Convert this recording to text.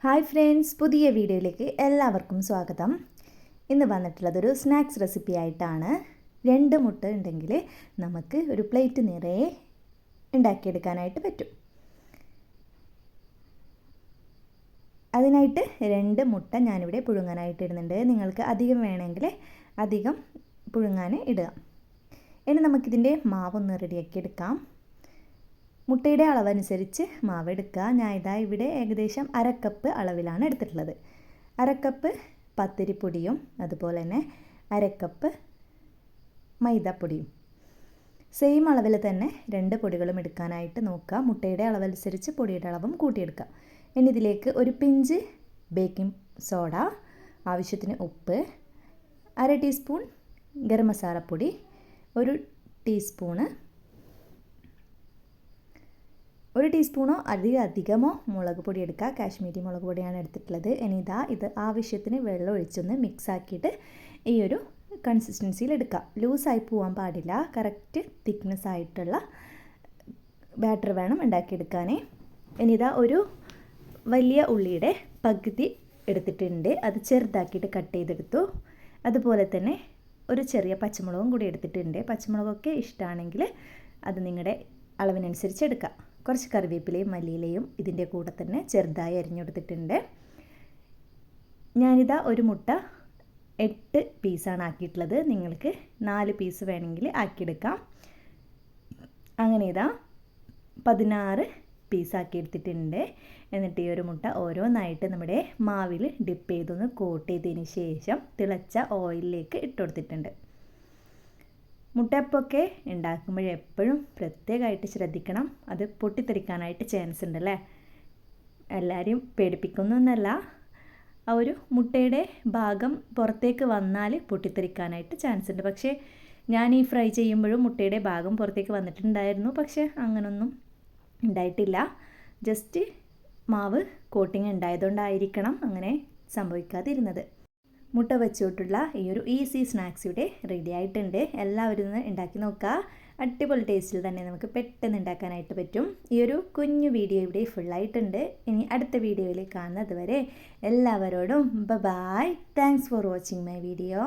Hi friends, പുതിയ വീഡിയോയിലേക്ക് എല്ലാവർക്കും സ്വാഗതം. ഇന്ന് വന്നിട്ടുള്ളതൊരു സ്നാക്സ് റെസിപ്പി ആയിട്ടാണ്. 2 മുട്ട ഉണ്ടെങ്കിൽ നമുക്ക് ഒരു പ്ലേറ്റ് നിറയെ ഉണ്ടാക്കിയെടുക്കാനായിട്ട് പറ്റും. അതിനായിട്ട് 2 മുട്ട ഞാനിവിടെ പുഴുങ്ങാനായിട്ട് ഇടുന്നുണ്ട്. നിങ്ങൾക്ക് അധികം വേണമെങ്കിൽ അധികം പുഴുങ്ങാൻ ഇടുക. ഇനി നമുക്കിതിൻ്റെ മാവൊന്ന് റെഡിയാക്കി എടുക്കാം. മുട്ടയുടെ അളവനുസരിച്ച് മാവ് എടുക്കുക. ഞാൻ ഇവിടെ ഏകദേശം 1/2 കപ്പ് അളവിലാണ് എടുത്തിട്ടുള്ളത്. 1/2 കപ്പ് പത്തിരിപ്പൊടിയും അതുപോലെ തന്നെ 1/2 കപ്പ് മൈദാപ്പൊടിയും. സെയിം അളവിൽ തന്നെ 2 പൊടികളും എടുക്കാനായിട്ട് നോക്കുക. മുട്ടയുടെ അളവനുസരിച്ച് പൊടിയുടെ അളവും കൂട്ടിയെടുക്കുക. ഇനി ഇതിലേക്ക് ഒരു പിഞ്ച് ബേക്കിംഗ് സോഡ, ആവശ്യത്തിന് ഉപ്പ്, 1/2 ടീസ്പൂൺ ഗരം മസാലപ്പൊടി, 1 ടീസ്പൂണോ അധികമോ മുളക് പൊടി എടുക്കുക. കാശ്മീരി മുളക് പൊടിയാണ് എടുത്തിട്ടുള്ളത്. ഇനി ഇത് ആവശ്യത്തിന് വെള്ളം ഒഴിച്ചൊന്ന് മിക്സ് ആക്കിയിട്ട് ഈ ഒരു കൺസിസ്റ്റൻസിയിൽ എടുക്കുക. ലൂസായി പോകാൻ പാടില്ല. കറക്റ്റ് തിക്നെസ് ആയിട്ടുള്ള ബാറ്റർ വേണം ഉണ്ടാക്കിയെടുക്കാൻ. ഇനി ഒരു വലിയ ഉള്ളിയുടെ പകുതി എടുത്തിട്ടുണ്ട്. അത് ചെറുതാക്കിയിട്ട് കട്ട് ചെയ്തെടുത്തു. അതുപോലെ തന്നെ ഒരു ചെറിയ പച്ചമുളകും കൂടി എടുത്തിട്ടുണ്ട്. പച്ചമുളകൊക്കെ ഇഷ്ടമാണെങ്കിൽ അത് നിങ്ങളുടെ അളവിനനുസരിച്ച് എടുക്കുക. കുറച്ച് കറിവേപ്പിലയും മല്ലിയിലയും ഇതിൻ്റെ കൂടെ തന്നെ ചെറുതായി അരിഞ്ഞെടുത്തിട്ടുണ്ട്. ഒരു മുട്ട 8 പീസാണ് ആക്കിയിട്ടുള്ളത്. നിങ്ങൾക്ക് 4 പീസ് വേണമെങ്കിൽ ആക്കിയെടുക്കാം. അങ്ങനെ 16 പീസാക്കി എടുത്തിട്ടുണ്ട്. എന്നിട്ട് ഈ ഒരു മുട്ട ഓരോന്നായിട്ട് നമ്മുടെ മാവിൽ ഡിപ്പ് ചെയ്തൊന്ന് കോട്ട് ചെയ്തതിന് ശേഷം തിളച്ച ഓയിലിലേക്ക് ഇട്ട് കൊടുത്തിട്ടുണ്ട്. മുട്ടയപ്പമൊക്കെ ഉണ്ടാക്കുമ്പോഴെപ്പോഴും പ്രത്യേകമായിട്ട് ശ്രദ്ധിക്കണം. അത് പൊട്ടിത്തെറിക്കാനായിട്ട് ചാൻസ് ഉണ്ടല്ലേ. എല്ലാവരെയും പേടിപ്പിക്കുന്നൊന്നല്ല. ആ ഒരു മുട്ടയുടെ ഭാഗം പുറത്തേക്ക് വന്നാൽ പൊട്ടിത്തെറിക്കാനായിട്ട് ചാൻസ് ഉണ്ട്. പക്ഷേ ഞാൻ ഈ ഫ്രൈ ചെയ്യുമ്പോഴും മുട്ടയുടെ ഭാഗം പുറത്തേക്ക് വന്നിട്ടുണ്ടായിരുന്നു. പക്ഷേ അങ്ങനൊന്നും ഉണ്ടായിട്ടില്ല. ജസ്റ്റ് മാവ് കോട്ടിങ് ഉണ്ടായതുകൊണ്ടായിരിക്കണം അങ്ങനെ സംഭവിക്കാതിരുന്നത്. മുട്ട വെച്ചുകൊണ്ടുള്ള ഈ ഒരു ഈസി സ്നാക്സ് ഇവിടെ റെഡി ആയിട്ടുണ്ട്. എല്ലാവരും ഒന്ന് ഉണ്ടാക്കി നോക്കുക. അടിപൊളി ടേസ്റ്റിൽ തന്നെ നമുക്ക് പെട്ടെന്ന് ഉണ്ടാക്കാനായിട്ട് പറ്റും. ഈ ഒരു കുഞ്ഞു വീഡിയോ ഇവിടെ ഫുള്ളായിട്ടുണ്ട്. ഇനി അടുത്ത വീഡിയോയിൽ കാണുന്നത് വരെ എല്ലാവരോടും bye. Thanks for watching my video.